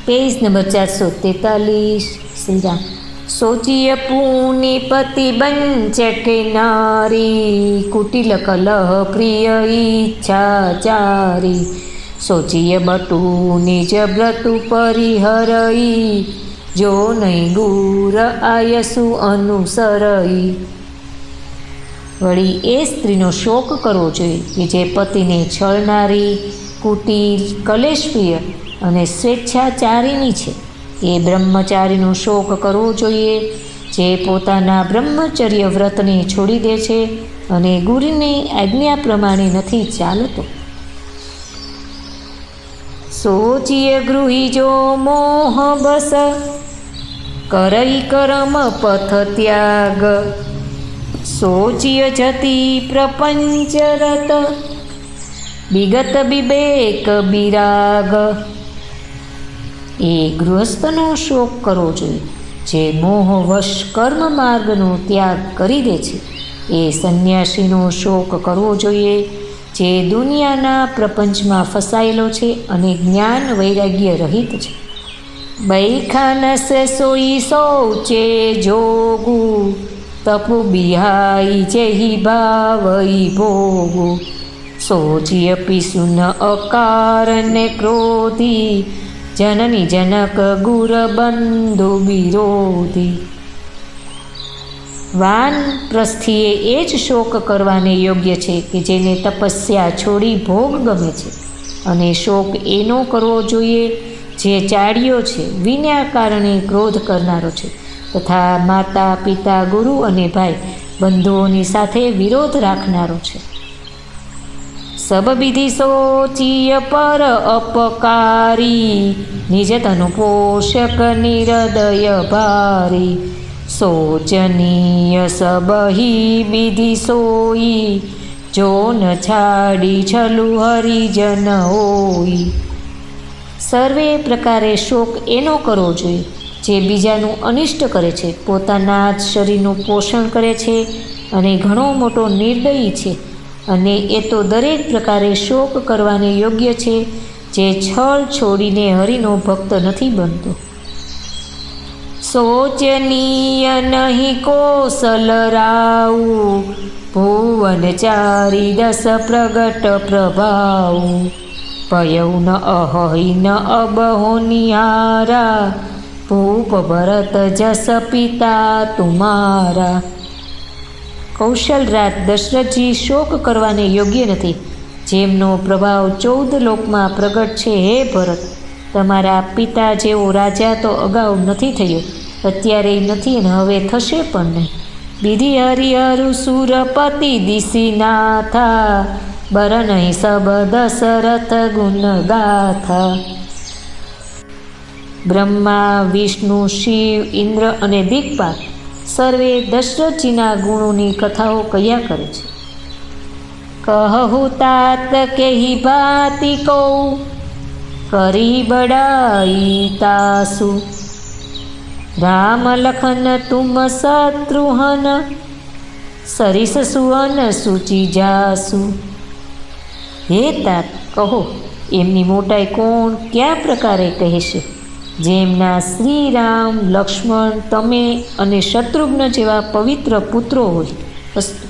Page number 443। Shri Ram. सोचिय पुनि पति बंचक नारी, कुटिल कलह प्रिय इच्छाचारी। सोचिय बटु निज व्रतु परिहरई, जो नहीं गुर आयसु अनुसरई। वળી એ સ્ત્રીનો શોક કરવો જોઈએ કે જે પતિને છળનારી, કુટિલ, કલેશપ્રિય અને સ્વેચ્છાચારીની છે। એ બ્રહ્મચારીનો શોક કરવો જોઈએ જે પોતાના બ્રહ્મચર્ય વ્રતને છોડી દે છે અને ગુરુની આજ્ઞા પ્રમાણે નથી ચાલતો। सोचिय गृही जो मोह बस, करई कर्म पथ त्याग। सोचिय जति प्रपंच रत, विगत विवेक विराग। ए गृहस्थनो शोक करवो जोईए जे मोहवश कर्म मार्गनो त्याग करी दे छे। ए संन्यासीनो शोक करवो जोईए जे दुनियाना प्रपंचमां फसायेलो छे अने ज्ञान वैराग्य रहित छे। बैखानस सोई शौचे जोगु, तपु बिहाई जेहि भावई भोगु। सोचिय पिसुन अकारण क्रोधी, जननी जनक गुर बंधु विरोधी। वानप्रस्थीए ए ज शोक करवाने योग्य छे कि जेने तपस्या छोड़ी भोग गमे छे, अने शोक एनो करवो जोईए जे चाड्यो छे, विना कारणे क्रोध करनारो छे, तथा माता पिता गुरु अने भाई बंधुओनी साथे विरोध राखनारो छे। सब विधि सोचिय पर अपकारी, निज तनु पोषक निरदय भारी। सोचनीय सब ही विधि सोई, जो न छाड़ी छलु हरिजन होई। सर्वे प्रकारे शोक एनो करवो जोईए जे बीजानुं अनिष्ट करे छे, पोताना ज शरीरनुं पोषण करे छे अने घणो मोटो निर्दयी छे। अने ए तो दरेक प्रकारे शोक करवाने योग्य छे जे छळ छोड़ीने हरिनो भक्त नथी बनतो। सोचनीय नहीं कौशल राऊ, भुवनचारी दस प्रगट प्रभाऊ। पयौ न अहहि न अबहो निहारा, भूप भरत जस पिता तुम्हारा। कौशलराज दशरथजी शोक करवाने योग्य नथी, जेमनो प्रभाव 14 लोकमां प्रगट छे। हे भरत, तमारा पिता जेवो राजा तो अगाऊ नथी थयो, अत्यारे नथी अने हवे थशे पण नहीं। विधि हरिहरु सुरपति दिशिनाथा, बर नहीं सब दशरथ गुण गाथा। ब्रह्मा, विष्णु, शिव, इंद्र अने दिक्पाल सर्वे दशरथजीना गुणोनी कथाओ कह्या करे छे। कहु तात केही भाति कहू, करी बड़ाई तासु। राम लखन तुम शत्रुघ्न, सरिस सुवन सूची जासु। हे तात, कहो एमनी मोटाई कोण क्या प्रकारे कहेशे? जेमना श्री राम, लक्ष्मण, तमे अने शत्रुघ्न जेवा पवित्र पुत्रो होय। अस्तु।